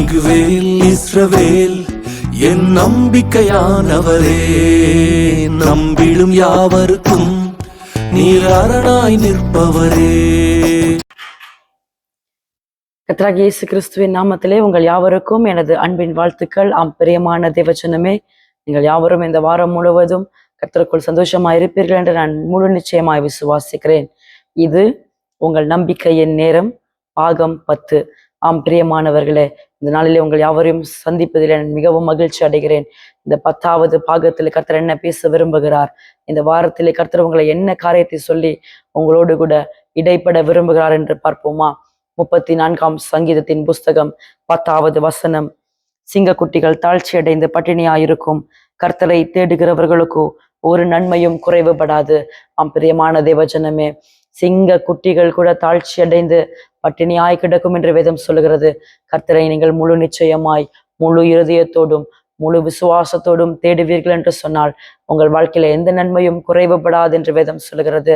மிகுவேல் இஸ்ரவேல் என் நம்பிக்கையானவரே, நம்பிடும் யாவருக்கும் நீர் அரணாய் நிற்பவரே. கர்த்தராகிய இயேசு கிறிஸ்துவின் நாமத்திலே உங்கள் யாவருக்கும் எனது அன்பின் வாழ்த்துக்கள். பிரியமான தேவஜனமே, நீங்கள் யாவரும் இந்த வாரம் முழுவதும் கர்த்தருக்குள் சந்தோஷமாய் இருப்பீர்கள் என்று நான் முழு நிச்சயமாய் விசுவாசிக்கிறேன். இது உங்கள் நம்பிக்கையின் நேரம், பாகம் 10. பிரியமானவர்களே, இந்த நாளிலே உங்கள் யாவரையும் சந்திப்பதில் நான் மிகவும் மகிழ்ச்சி அடைகிறேன். இந்த 10வது பாகத்தில் கர்த்தர் என்ன பேச விரும்புகிறார், இந்த வாரத்திலே கர்த்தர் உங்களை என்ன காரியத்தை சொல்லி உங்களோடு கூட இடைப்பட விரும்புகிறார் என்று பார்ப்போமா? 34ஆம் சங்கீதத்தின் புஸ்தகம் 10வது வசனம். சிங்கக்குட்டிகள் தாழ்ச்சி அடைந்து பட்டினியாயிருக்கும், கர்த்தரை தேடுகிறவர்களுக்கோ ஒரு நன்மையும் குறைவுபடாது. பிரியமான தேவஜனமே, சிங்க குட்டிகள் கூட தாழ்ச்சி அடைந்து பட்டினியாய் கிடக்கும் என்று வேதம் சொல்லுகிறது. கர்த்தரை நீங்கள் முழு நிச்சயமாய், முழு இருதயத்தோடும், முழு விசுவாசத்தோடும் தேடுவீர்கள் என்று சொன்னால் உங்கள் வாழ்க்கையில எந்த நன்மையும் குறைவுபடாது என்று வேதம் சொல்லுகிறது.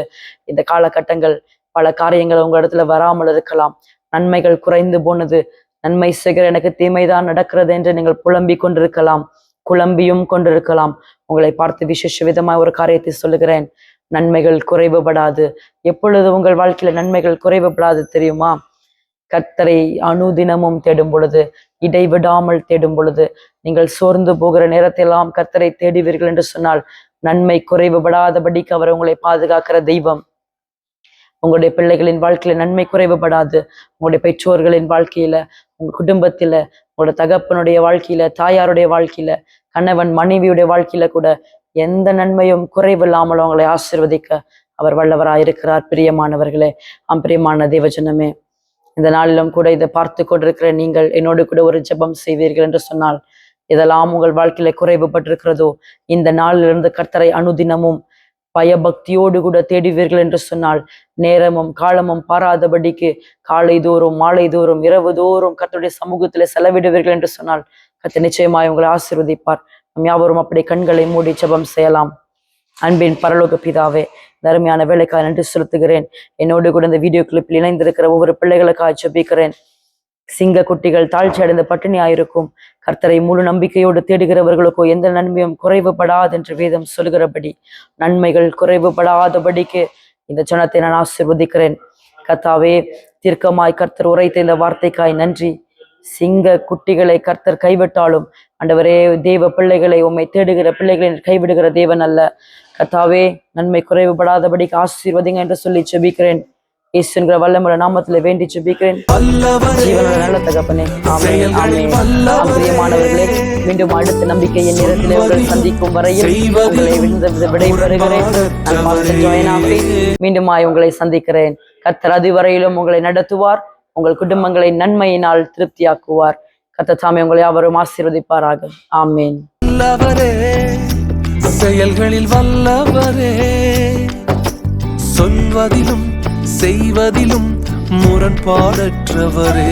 இந்த காலகட்டங்கள் பல காரியங்கள் உங்க இடத்துல வராமல் இருக்கலாம். நன்மைகள் குறைந்து போனது, நன்மை செய்கிற எனக்கு தீமைதான் நடக்கிறது என்று நீங்கள் புலம்பிக் கொண்டிருக்கலாம், குழம்பியும் கொண்டிருக்கலாம். உங்களை பார்த்து விசேஷ விதமாய் ஒரு காரியத்தை சொல்லுகிறேன், நன்மைகள் குறைவுபடாது. எப்பொழுது உங்கள் வாழ்க்கையில நன்மைகள் குறைவுபடாது தெரியுமா? கர்த்தரை அனுதினமும் தேடும் பொழுது, இடைவிடாமல் தேடும் பொழுது, நீங்கள் சோர்ந்து போகிற நேரத்தெல்லாம் கர்த்தரை தேடுவீர்கள் என்று சொன்னால் நன்மை குறைவுபடாதபடிக்கு அவர் உங்களை பாதுகாக்கிற தெய்வம். உங்களுடைய பிள்ளைகளின் வாழ்க்கையில நன்மை குறைவுபடாது. உங்களுடைய பெற்றோர்களின் வாழ்க்கையில, உங்க குடும்பத்தில, உங்களோட தகப்பனுடைய வாழ்க்கையில, தாயாருடைய வாழ்க்கையில, கணவன் மனைவியுடைய வாழ்க்கையில கூட எந்த நன்மையும் குறைவில்லாமல் அவங்களை ஆசீர்வதிக்க அவர் வல்லவராயிருக்கிறார். பிரியமானவர்களே, பிரியமான தேவஜனமே, இந்த நாளிலும் கூட இதை பார்த்து கொண்டிருக்கிற நீங்கள் என்னோடு கூட ஒரு ஜெபம் செய்வீர்கள் என்று சொன்னால், இதெல்லாம் உங்கள் வாழ்க்கையில குறைவுபட்டிருக்கிறதோ, இந்த நாளிலிருந்து கர்த்தரை அனுதினமும் பயபக்தியோடு கூட தேடுவீர்கள் என்று சொன்னால், நேரமும் காலமும் பாராதபடிக்கு காலை தோறும் மாலை தோறும் இரவு தோறும் கர்த்தருடைய சமூகத்திலே செலவிடுவீர்கள் என்று சொன்னால் கர்த்தர் நிச்சயமாய் உங்களை ஆசீர்வதிப்பார். நம் யாவரும் அப்படி கண்களை மூடி ஜெபம் செய்யலாம். அன்பின் பரலோக பிதாவே, அருமையான வேலைக்காக நன்றி செலுத்துகிறேன். என்னோடு கூட இந்த வீடியோ கிளிப்பில் இணைந்திருக்கிற ஒவ்வொரு பிள்ளைகளுக்காக ஜெபிக்கிறேன். சிங்க குட்டிகள் தாழ்ச்சி அடைந்த பட்டினியாயிருக்கும், கர்த்தரை முழு நம்பிக்கையோடு தேடுகிறவர்களுக்கோ எந்த நன்மையும் குறைவுபடாது என்று வேதம் சொல்கிறபடி, நன்மைகள் குறைவுபடாதபடிக்கு இந்த ஜனத்தை நான் ஆசீர்வதிக்கிறேன். கர்த்தாவே, தீர்க்கமாய் கர்த்தர் உரைத்த இந்த வார்த்தைக்காய் நன்றி. சிங்க குட்டிகளை கர்த்தர் கைவிட்டாலும் ஆண்டவரே, தேவ பிள்ளைகளை, உம்மை தேடுகிற பிள்ளைகளை கைவிடுகிற தேவன் அல்ல. கர்த்தாவே, நன்மை குறைவுபடாதபடிக்கு ஆசீர்வதிங்க என்று சொல்லி ஜெபிக்கிறேன். இயேசுங்கிற வல்லமுள்ள நாமத்துல வேண்டி ஜெபிக்கிறேன். ஜீவனுள்ள நல்ல தகப்பனே, ஆமென், ஆமென். பிரியமானவர்களே, மீண்டும் அடுத்த நம்பிக்கையின் நேரத்திலே உங்களை சந்திக்கும் வரையில் உங்களை விடைபெறுகிறேன். மீண்டும் உங்களை சந்திக்கிறேன். கர்த்தர் அதுவரையிலும் உங்களை நடத்துவார், உங்கள் குடும்பங்களை நன்மையினால் திருப்தியாக்குவார். கர்த்தர் தாமே உங்களை யாவரும் ஆசீர்வதிப்பாராக. ஆமென். செயல்களில் வல்லவரே, சொல்வதிலும் செய்வதிலும் முரண்பாடற்றவரே.